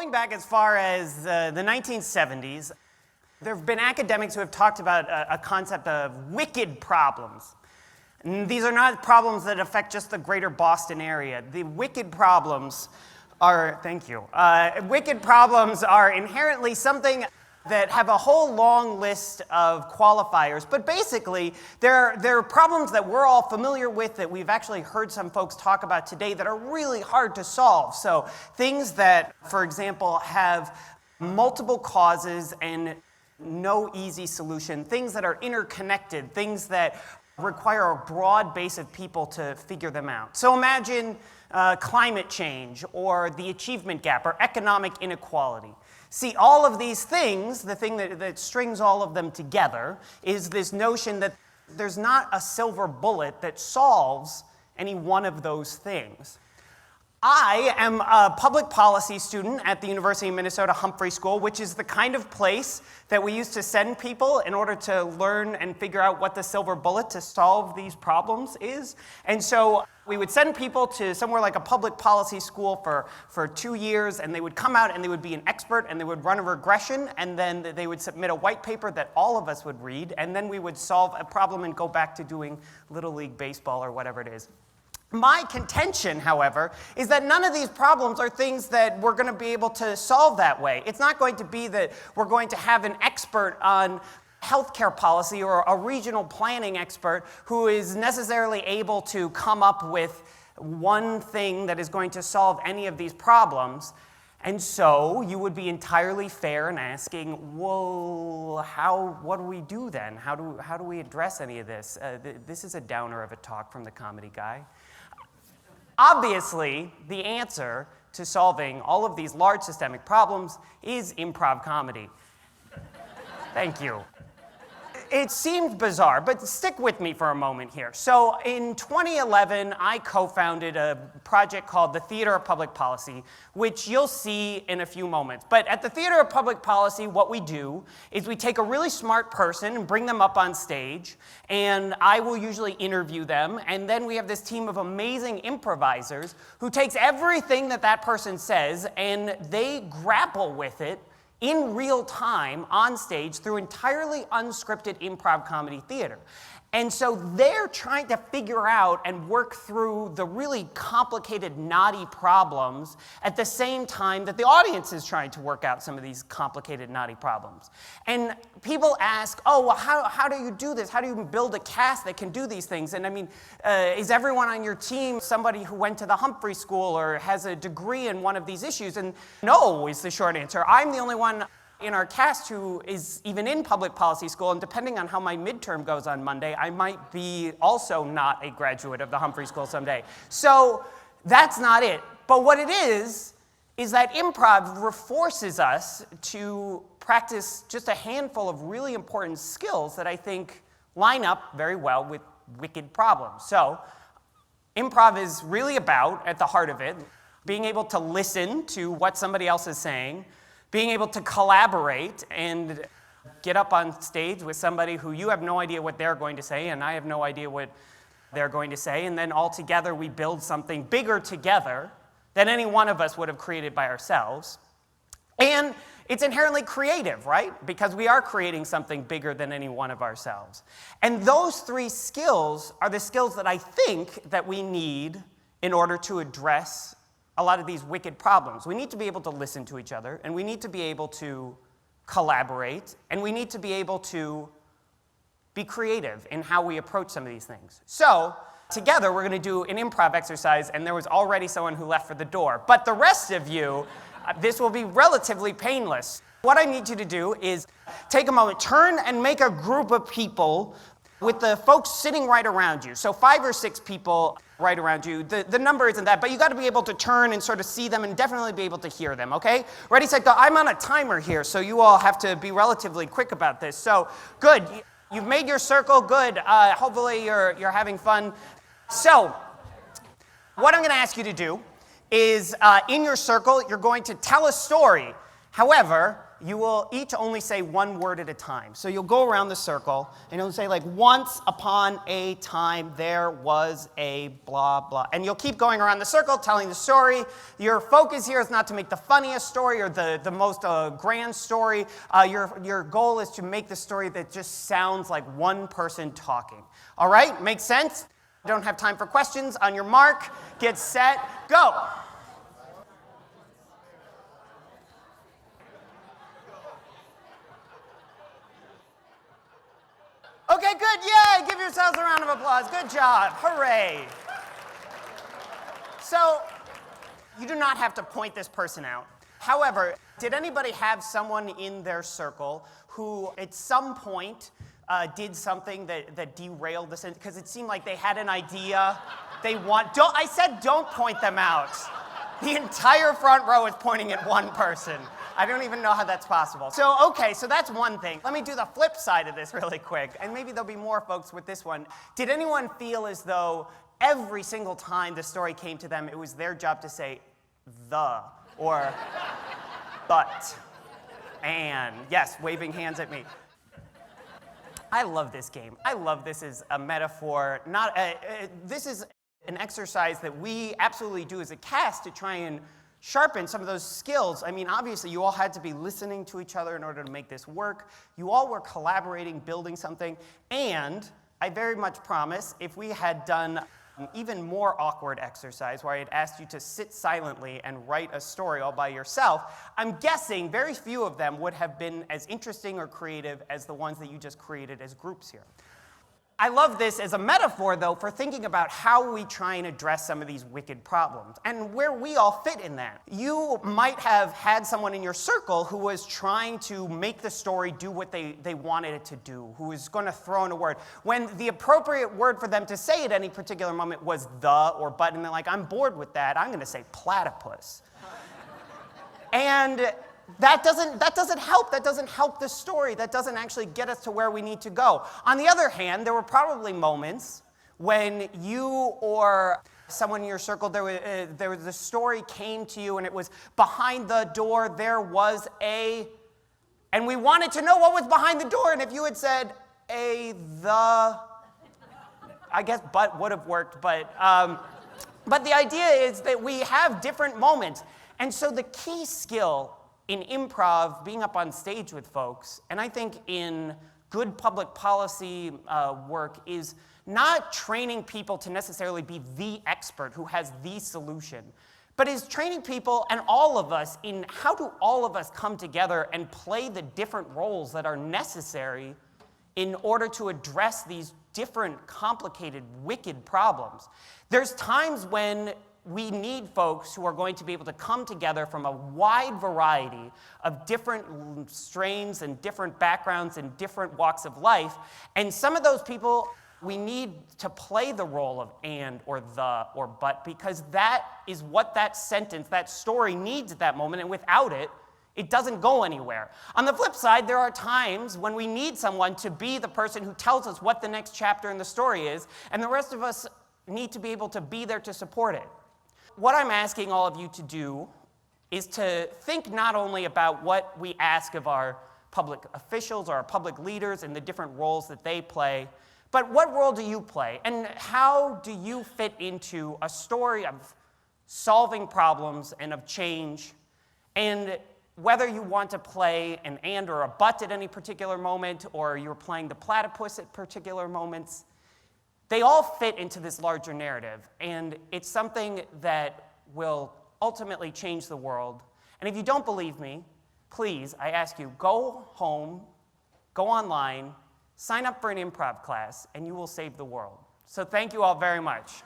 Going back as far as the 1970s, there have been academics who have talked about a concept of wicked problems. And these are not problems that affect just the greater Boston area. The wicked problems are, wicked problems are inherently something that have a whole long list of qualifiers, but basically they're problems that we're all familiar with, that we've actually heard some folks talk about today, that are really hard to solve. So things that, for example, have multiple causes and no easy solution, things that are interconnected, things that require a broad base of people to figure them out. So imagine climate change, or the achievement gap, or economic inequality. See, all of these things, the thing that strings all of them together, is this notion that there's not a silver bullet that solves any one of those things. I am a public policy student at the University of Minnesota Humphrey School, which is the kind of place that we used to send people in order to learn and figure out what the silver bullet to solve these problems is. And so we would send people to somewhere like a public policy school for 2 years, and they would come out and they would be an expert, and they would run a regression, and then they would submit a white paper that all of us would read, and then we would solve a problem and go back to doing Little League baseball or whatever it is. My contention, however, is that none of these problems are things that we're going to be able to solve that way. It's not going to be that we're going to have an expert on healthcare policy or a regional planning expert who is necessarily able to come up with one thing that is going to solve any of these problems. And so you would be entirely fair in asking, well, what do we do then? How do we address any of this? This is a downer of a talk from the comedy guy. Obviously, the answer to solving all of these large systemic problems is improv comedy. Thank you. It seemed bizarre, but stick with me for a moment here. So in 2011, I co-founded a project called the Theater of Public Policy, which you'll see in a few moments. But at the Theater of Public Policy, what we do is we take a really smart person and bring them up on stage, and I will usually interview them, and then we have this team of amazing improvisers who takes everything that person says, and they grapple with it in real time on stage through entirely unscripted improv comedy theater. And so they're trying to figure out and work through the really complicated, knotty problems at the same time that the audience is trying to work out some of these complicated, knotty problems. And people ask, oh, well, how do you do this? How do you build a cast that can do these things? And I mean, is everyone on your team somebody who went to the Humphrey School or has a degree in one of these issues? And no is the short answer. I'm the only one in our cast who is even in public policy school, and depending on how my midterm goes on Monday, I might be also not a graduate of the Humphrey School someday. So that's not it. But what it is that improv forces us to practice just a handful of really important skills that I think line up very well with wicked problems. So improv is really about, at the heart of it, being able to listen to what somebody else is saying, being able to collaborate and get up on stage with somebody who you have no idea what they're going to say, and I have no idea what they're going to say, and then all together we build something bigger together than any one of us would have created by ourselves. And it's inherently creative, right? Because we are creating something bigger than any one of ourselves. And those three skills are the skills that I think that we need in order to address a lot of these wicked problems. We need to be able to listen to each other, and we need to be able to collaborate, and we need to be able to be creative in how we approach some of these things. So together we're going to do an improv exercise, and there was already someone who left for the door. But the rest of you, this will be relatively painless. What I need you to do is take a moment, turn and make a group of people with the folks sitting right around you. So 5 or 6 people right around you. The number isn't that, but you got to be able to turn and sort of see them and definitely be able to hear them, okay? Ready, set, go. I'm on a timer here, so you all have to be relatively quick about this. So, good. You've made your circle. Good. Hopefully you're having fun. So, what I'm going to ask you to do is, in your circle, you're going to tell a story. However, you will each only say one word at a time. So you'll go around the circle, and you'll say, like, once upon a time there was a blah, blah. And you'll keep going around the circle telling the story. Your focus here is not to make the funniest story or the most grand story. Your goal is to make the story that just sounds like one person talking. All right? Makes sense? Don't have time for questions. On your mark, get set, go. Okay, good. Yay! Give yourselves a round of applause. Good job. Hooray. So, you do not have to point this person out. However, did anybody have someone in their circle who at some point did something that derailed this? Because it seemed like they had an idea. I said don't point them out. The entire front row is pointing at one person. I don't even know how that's possible. So, okay, so that's one thing. Let me do the flip side of this really quick, and maybe there'll be more folks with this one. Did anyone feel as though every single time the story came to them, it was their job to say the, or but, and, yes, waving hands at me. I love this game. I love this as a metaphor. This is an exercise that we absolutely do as a cast to try and sharpen some of those skills. I mean, obviously, you all had to be listening to each other in order to make this work. You all were collaborating, building something. And I very much promise, if we had done an even more awkward exercise where I had asked you to sit silently and write a story all by yourself, I'm guessing very few of them would have been as interesting or creative as the ones that you just created as groups here. I love this as a metaphor, though, for thinking about how we try and address some of these wicked problems and where we all fit in that. You might have had someone in your circle who was trying to make the story do what they wanted it to do, who was going to throw in a word, when the appropriate word for them to say at any particular moment was the or but, and they're like, I'm bored with that, I'm going to say platypus. And that doesn't help. That doesn't help the story. That doesn't actually get us to where we need to go. On the other hand, there were probably moments when you or someone in your circle, the story came to you and it was behind the door there was a, and we wanted to know what was behind the door. And if you had said I guess but would have worked. But the idea is that we have different moments. And so the key skill in improv, being up on stage with folks, and I think in good public policy work, is not training people to necessarily be the expert who has the solution, but is training people and all of us in how do all of us come together and play the different roles that are necessary in order to address these different, complicated, wicked problems. There's times when we need folks who are going to be able to come together from a wide variety of different strains and different backgrounds and different walks of life. And some of those people, we need to play the role of and or the or but, because that is what that sentence, that story needs at that moment. And without it, it doesn't go anywhere. On the flip side, there are times when we need someone to be the person who tells us what the next chapter in the story is, and the rest of us need to be able to be there to support it. What I'm asking all of you to do is to think not only about what we ask of our public officials or our public leaders and the different roles that they play, but what role do you play? And how do you fit into a story of solving problems and of change? And whether you want to play an and or a but at any particular moment, or you're playing the platypus at particular moments, they all fit into this larger narrative, and it's something that will ultimately change the world. And if you don't believe me, please, I ask you, go home, go online, sign up for an improv class, and you will save the world. So thank you all very much.